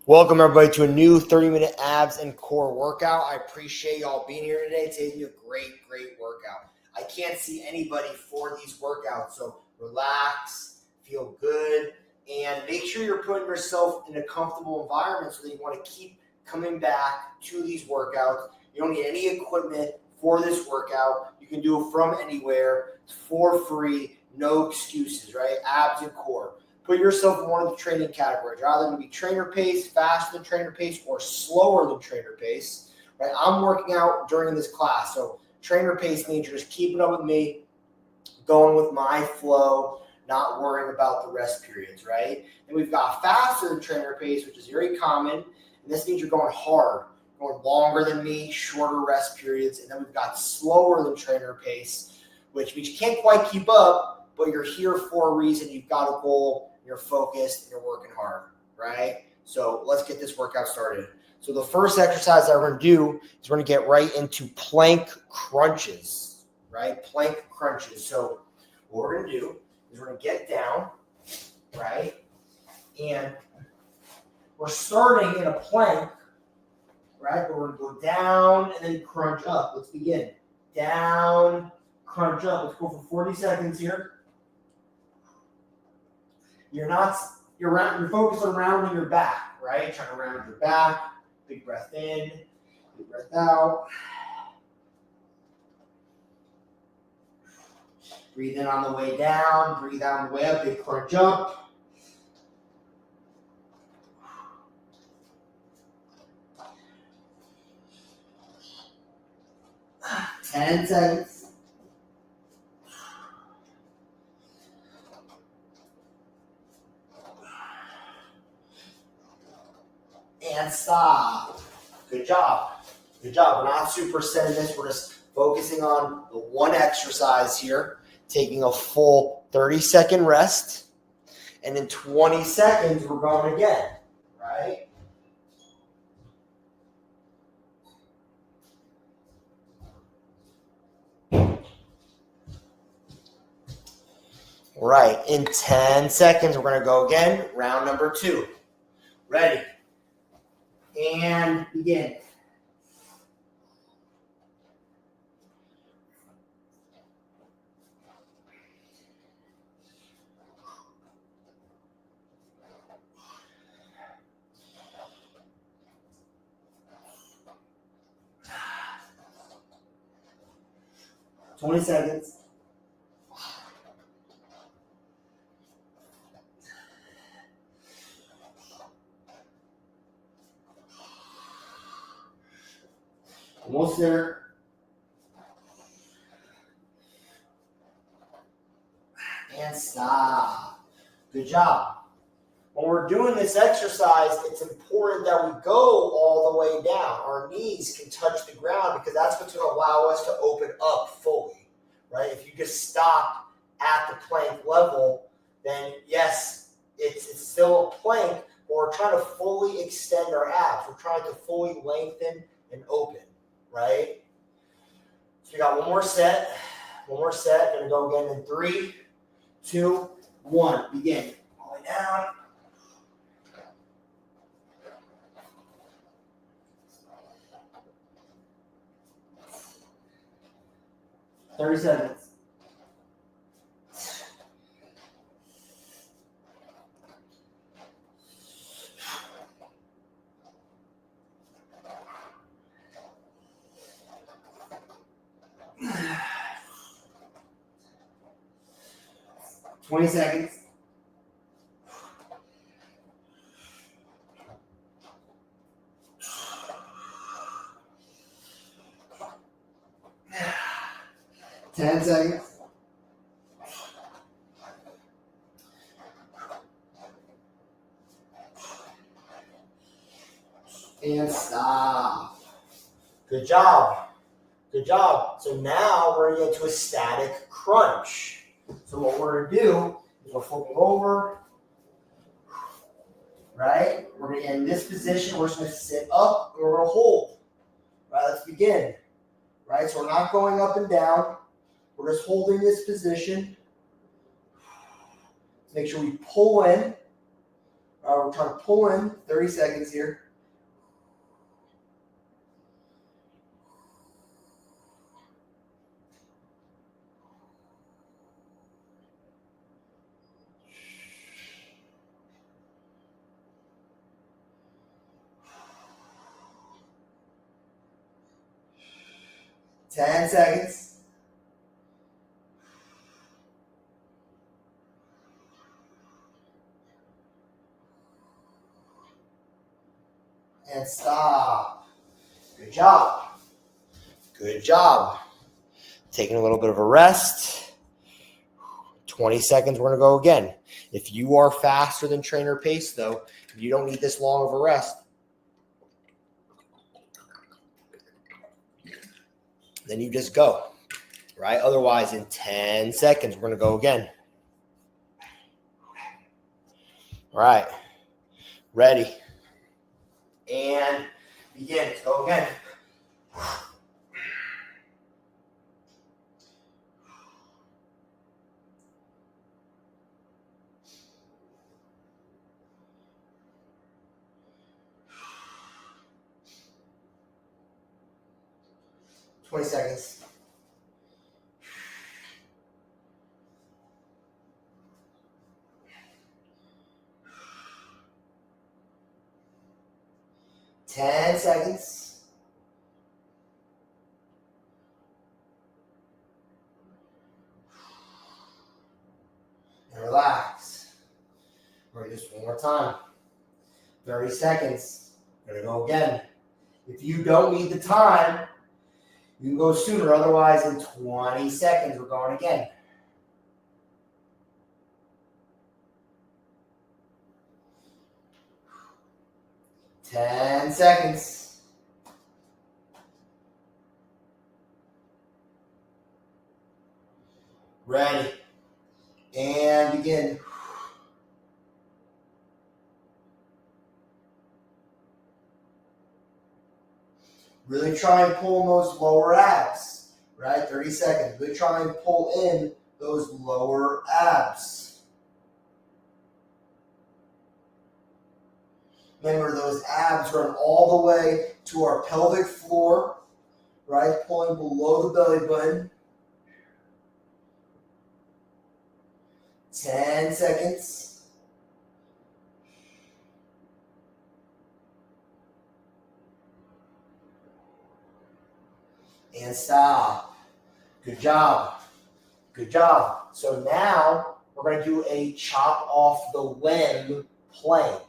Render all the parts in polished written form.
Welcome, everybody, to a new 30-minute abs and core workout. I appreciate y'all being here today. Today's going to be a great workout. I can't see anybody for these workouts, so relax, feel good, and make sure you're putting yourself in a comfortable environment so that you want to keep coming back to these workouts. You don't need any equipment for this workout. You can do it from anywhere. It's for free, no excuses, right? Abs and core. Put yourself in one of the training categories. You're either going to be trainer pace, faster than trainer pace, or slower than trainer pace. Right? I'm working out during this class, so trainer pace means you're just keeping up with me, going with my flow, not worrying about the rest periods, right? And we've got faster than trainer pace, which is very common, and this means you're going hard, going longer than me, shorter rest periods, and then we've got slower than trainer pace, which means you can't quite keep up, but you're here for a reason. You've got a goal. You're focused, and you're working hard, right? So let's get this workout started. So the first exercise that we're going to do is we're going to get right into plank crunches, right? Plank crunches. So what we're going to do is we're going to get down, right? And we're starting in a plank, right? But we're going to go down and then crunch up. Let's begin. Down, crunch up. Let's go for 40 seconds here. You're focused on rounding your back, right? Trying to round your back. Big breath in, big breath out. Breathe in on the way down, breathe out on the way up, big crunch up. Ten seconds. And stop. Good job. Good job. We're not supersetting this. We're just focusing on the one exercise here, taking a full 30-second rest. And in 20 seconds, we're going again, right? Right. In 10 seconds, we're going to go again. Round number 2. Ready? And begin. Twenty seconds. Almost there. And stop. Good job. When we're doing this exercise, it's important that we go all the way down. Our knees can touch the ground because that's what's going to allow us to open up fully, right? If you just stop at the plank level, then yes, it's still a plank, but we're trying to fully extend our abs. We're trying to fully lengthen and open, right? So we got one more set. Going to go again in 3, 2, 1. Begin. All the way down. $30 seconds. $20 seconds. $10 seconds. And stop. Good job. Good job. So now we're going to get to a static crunch. So what we're going to do is we're flipping over, right? We're going to get in this position. We're just going to sit up and we're going to hold. Right, let's begin. Right, so we're not going up and down. We're just holding this position. Make sure we pull in. We're we're trying to pull in 30 seconds here. Ten seconds. And stop. Good job. Good job. Taking a little bit of a rest. 20 seconds, we're going to go again. If you are faster than trainer pace, though, you don't need this long of a rest. Then you just go, right? Otherwise, in 10 seconds, we're going to go again. All right. Ready. And begin. Let's go again. Twenty seconds. Ten seconds. And relax. We're going to do this one more time. 30 seconds. We're going to go again. If you don't need the time, you can go sooner. Otherwise, in 20 seconds, we're going again. Ten seconds. Ready. And begin. Really try and pull in those lower abs, right? 30 seconds. Really try and pull in those lower abs. Remember, those abs run all the way to our pelvic floor, right? Pulling below the belly button. 10 seconds. And stop. Good job. Good job. So now we're going to do a chop off the limb plank,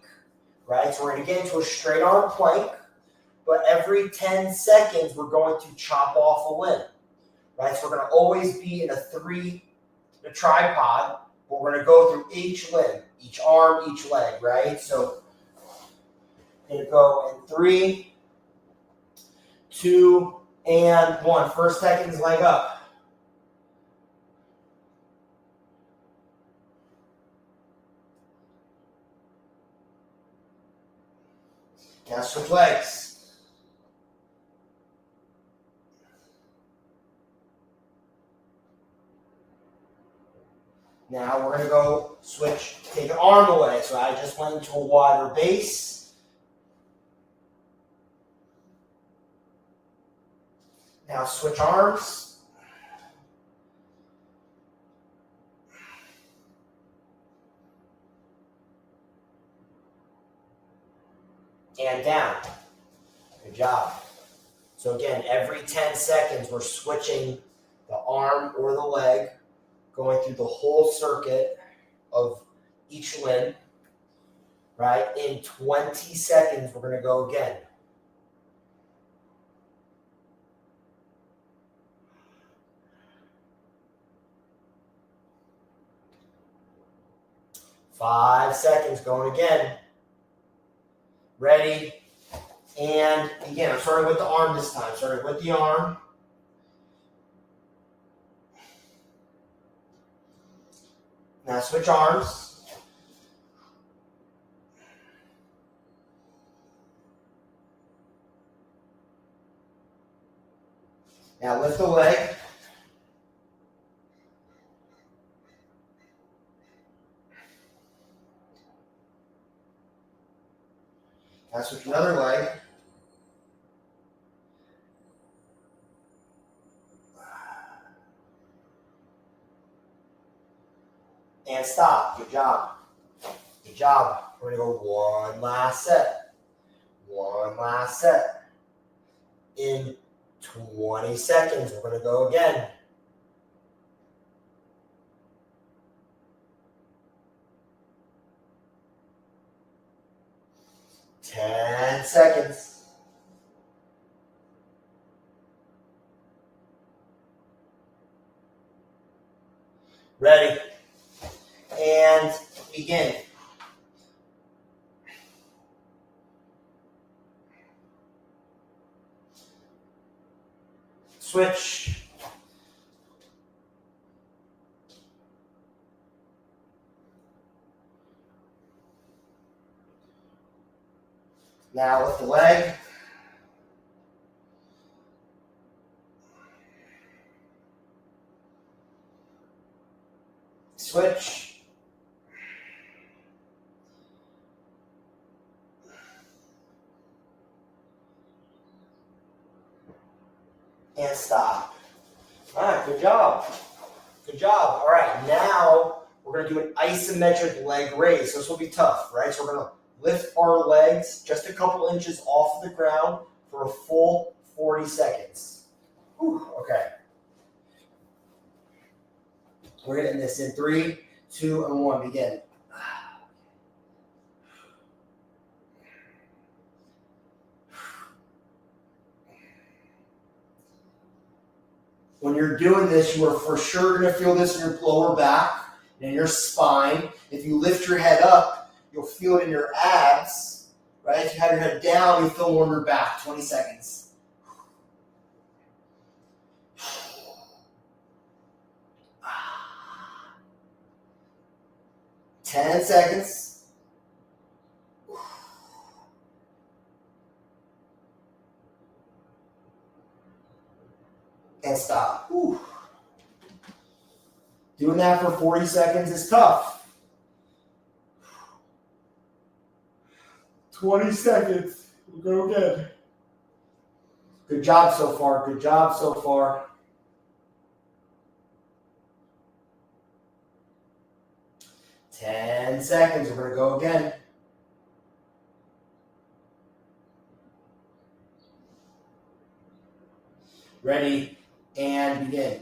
right? So we're going to get into a straight arm plank, but every 10 seconds we're going to chop off a limb, right? So we're going to always be in a tripod, but we're going to go through each limb, each arm, each leg, right? So we're going to go in 3, 2, and 1. First seconds, leg up. Now switch legs. Now we're going to go switch, take an arm away. So I just went into a wider base. Now switch arms. And down. Good job. So again, every 10 seconds, we're switching the arm or the leg, going through the whole circuit of each limb, right? In 20 seconds, we're going to go again. Five seconds, going again. Ready, and again, I'm starting with the arm this time. Starting with the arm. Now switch arms. Now lift the leg. Now switch another leg. And stop. Good job. Good job. We're going to go one last set. One last set. In 20 seconds, we're going to go again. 10 seconds. Ready. And begin. Switch. Now lift the leg. Switch. And stop. All right, good job. Good job. All right, now we're going to do an isometric leg raise. So this will be tough, right? So we're going to lift our legs just a couple inches off the ground for a full 40 seconds. Whew, okay. We're hitting this in 3, 2, and 1. Begin. When you're doing this, you are for sure going to feel this in your lower back and in your spine. If you lift your head up, you'll feel it in your abs, right? If you have your head down, you feel more in your back. 20 seconds. 10 seconds. And stop. Whew. Doing that for 40 seconds is tough. 20 seconds. We'll go again. Good job so far. Good job so far. 10 seconds. We're going to go again. Ready and begin.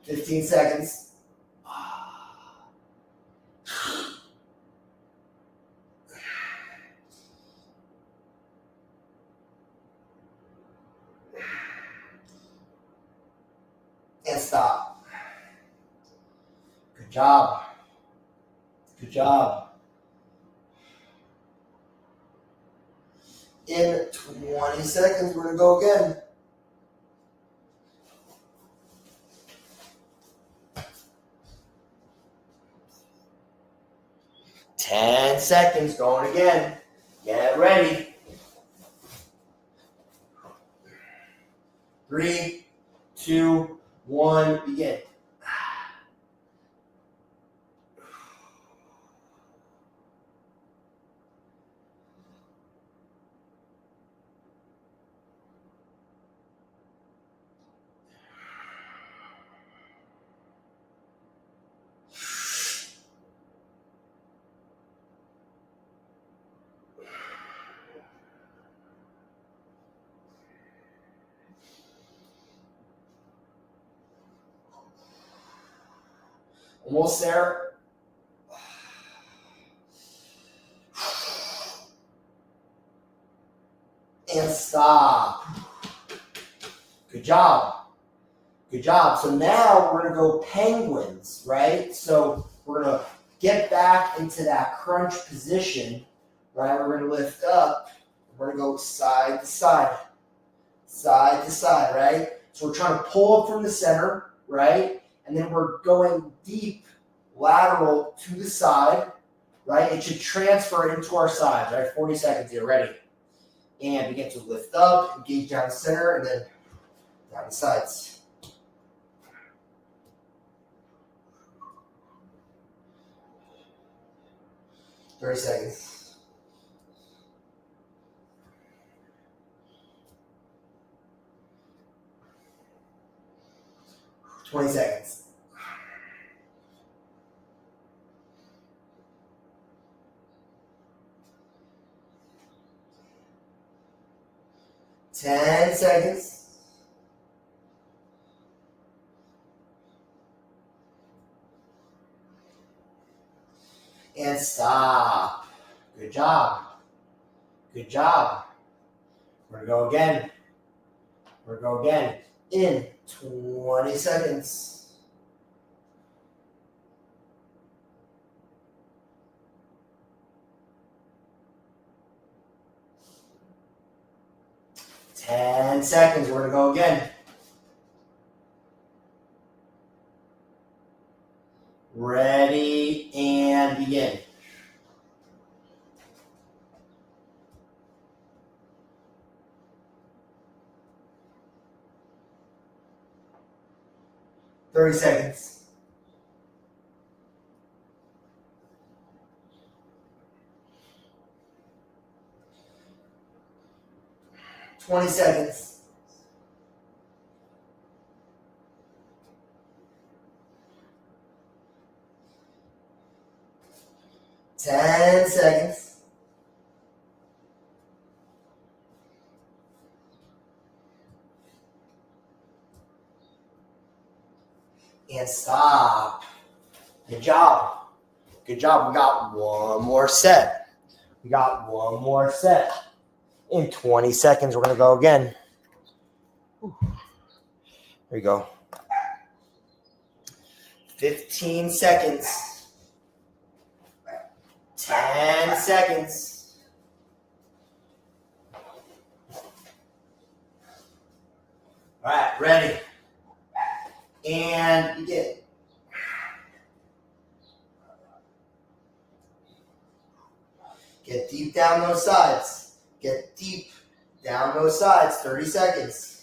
Fifteen seconds. And stop. Good job. Good job. In 20 seconds, we're going to go again. Ten seconds, going again. Get ready. 3, 2, 1, begin. Almost there. And stop. Good job. Good job. So now we're going to go penguins, right? So we're going to get back into that crunch position, right? We're going to lift up. We're going to go side to side. Side to side, right? So we're trying to pull up from the center, right? And then we're going deep lateral to the side, right? It should transfer into our sides, right? 40 seconds here, ready. And begin to lift up, engage down the center, and then down the sides. Thirty seconds. $20 seconds. 10 seconds. And stop. Good job. Good job. We're going to go again. We're going to go again. In 20 seconds. Ten seconds. We're going to go again. Ready and begin. $30 seconds. $20 seconds. $10 seconds. And stop. Good job. Good job. We got one more set. We got one more set. In 20 seconds, we're going to go again. There you go. 15 seconds. 10 seconds. All right, ready. And begin. Get deep down those sides. Get deep down those sides. 30 seconds.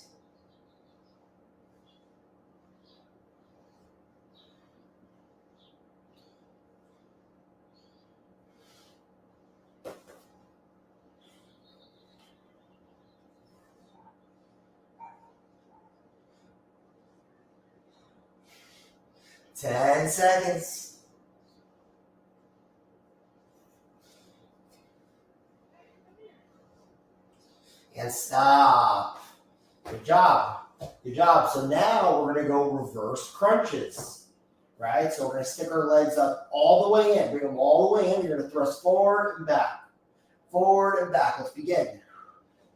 Ten seconds. And stop. Good job. Good job. So now we're going to go reverse crunches, right? So we're going to stick our legs up all the way in. Bring them all the way in. You're going to thrust forward and back. Forward and back. Let's begin.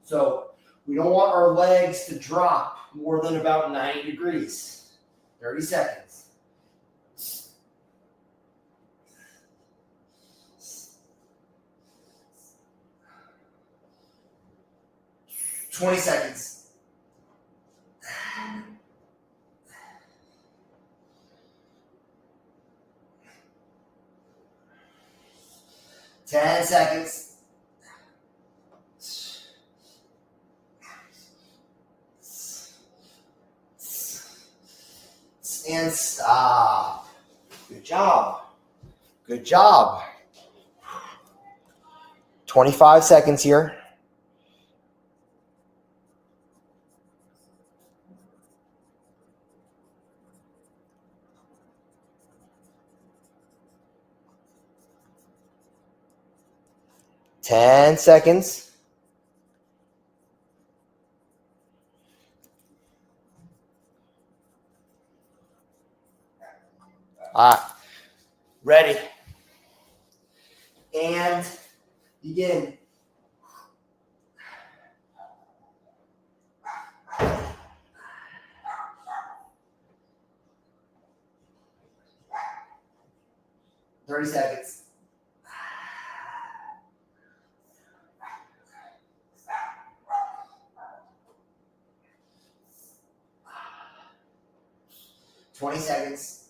So we don't want our legs to drop more than about 90 degrees. 30 seconds. 20 seconds. 10 seconds. And stop. Good job. Good job. 25 seconds here. Ten seconds. All right. Ready. And begin. Thirty seconds. 20 seconds.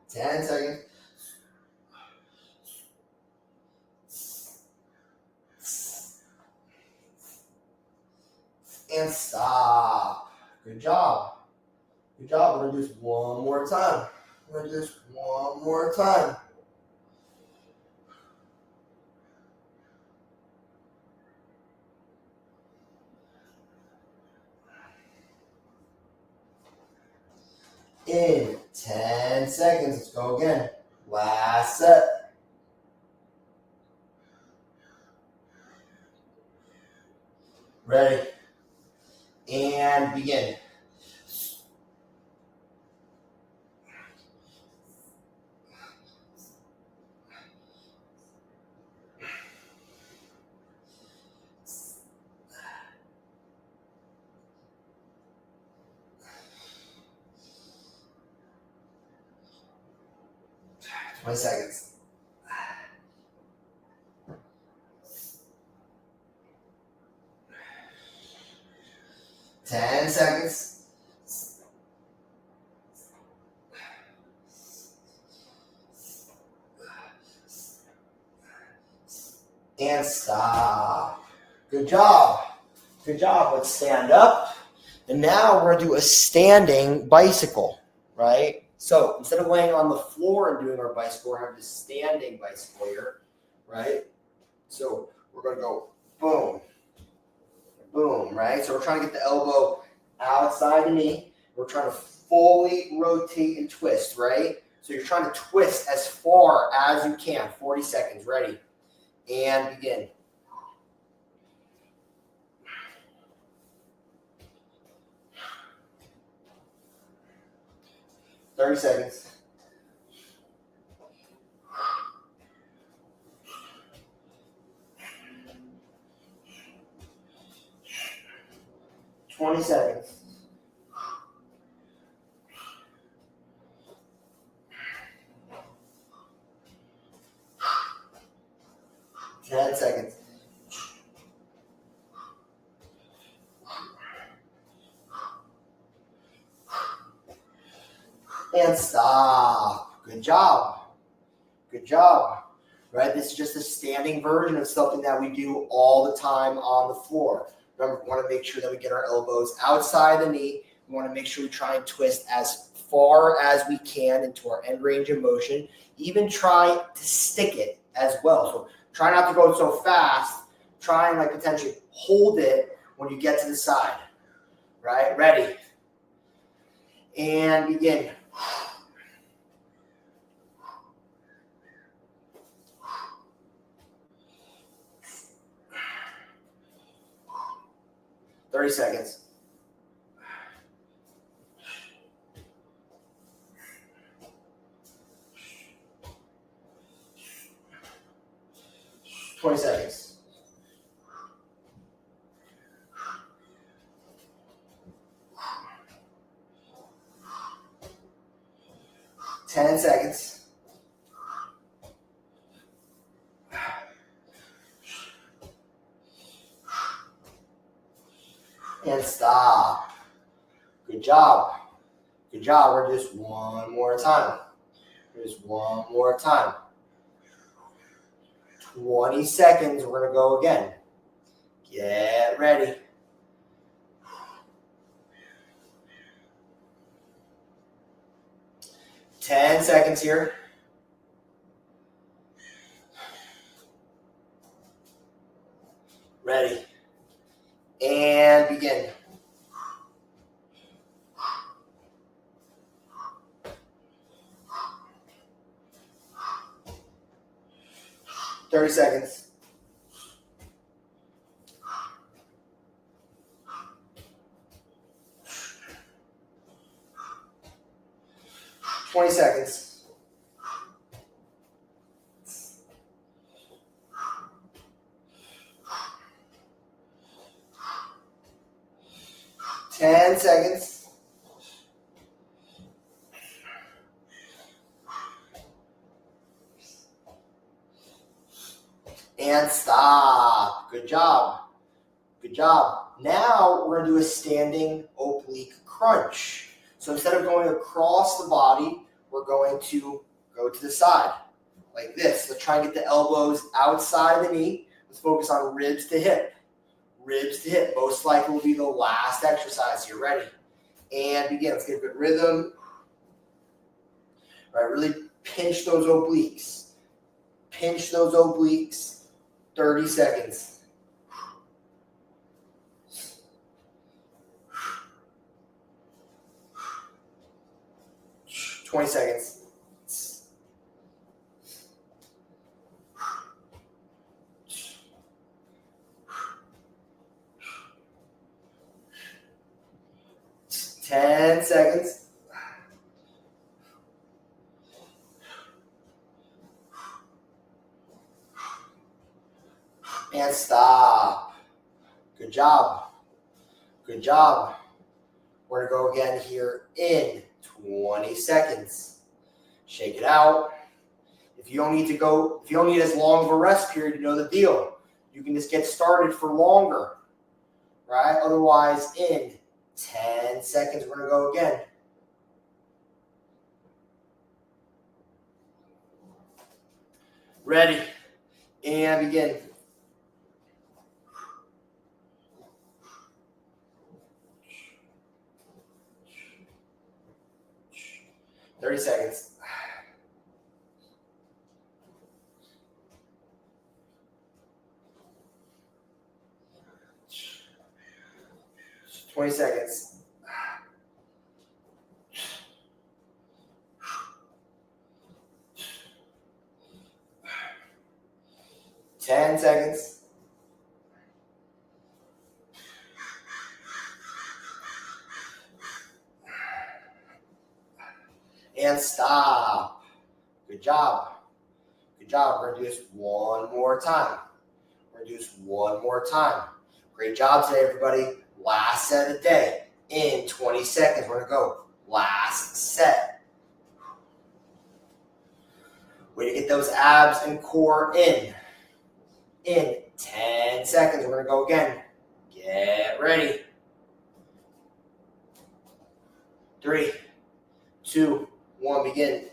Ten seconds. And stop. Good job. Good job. We're going to do this one more time. We're going to do this one more time. In 10 seconds. Let's go again. Last set. Ready. And begin. Twenty seconds. 10 seconds. And stop. Good job. Good job. Let's stand up. And now we're going to do a standing bicycle, right? So instead of laying on the floor and doing our bicycle, we're having a standing bicycle here, right? So we're going to go boom, boom, right? So we're trying to get the elbow outside the knee. We're trying to fully rotate and twist, right? So you're trying to twist as far as you can. 40 seconds. Ready? And begin. Thirty seconds. 20 seconds. 10 seconds. And stop. Good job. Good job. Right? This is just a standing version of something that we do all the time on the floor. Remember, we want to make sure that we get our elbows outside the knee. We want to make sure we try and twist as far as we can into our end range of motion. Even try to stick it as well. So try not to go so fast. Try and potentially hold it when you get to the side. Right? Ready? And begin. Thirty seconds. 20 seconds. 10 seconds. And stop. Good job. Good job. We're just one more time. Just one more time. 20 seconds. We're going to go again. Get ready. Ten seconds here. Ready. And begin. Thirty seconds. 20 seconds. 10 seconds. And stop. Good job. Good job. Now we're going to do a standing oblique crunch. So instead of going across the body, we're going to go to the side like this. Let's try and get the elbows outside the knee. Let's focus on ribs to hip. Ribs to hip. Most likely will be the last exercise here. Ready? And begin. Let's get a good rhythm. All right, really pinch those obliques. Pinch those obliques. 30 seconds. 20 seconds. 10 seconds. And stop. Good job. Good job. We're going to go again here in 20 seconds. Shake it out. If you don't need as long of a rest period, you know the deal. You can just get started for longer, right? Otherwise, in 10 seconds, we're going to go again. Ready, and begin. Thirty seconds. 20 seconds. 10 seconds. And stop. Good job. Good job. We're going to do this one more time. Great job today, everybody. Last set of the day. In 20 seconds, we're going to go. Last set. Way to get those abs and core in. In 10 seconds, we're going to go again. Get ready. 3, 2, 1, begin.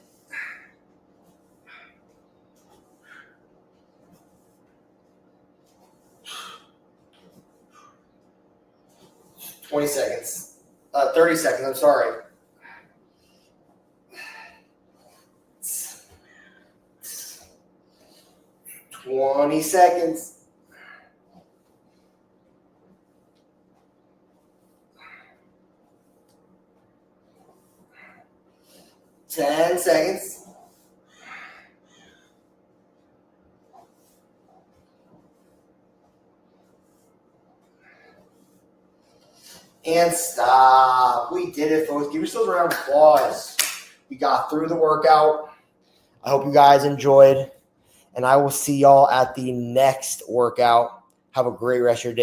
$20 seconds. 30 seconds, I'm sorry. 20 seconds. 10 seconds. And stop. We did it, folks. Give yourselves a round of applause. We got through the workout. I hope you guys enjoyed. And I will see y'all at the next workout. Have a great rest of your day.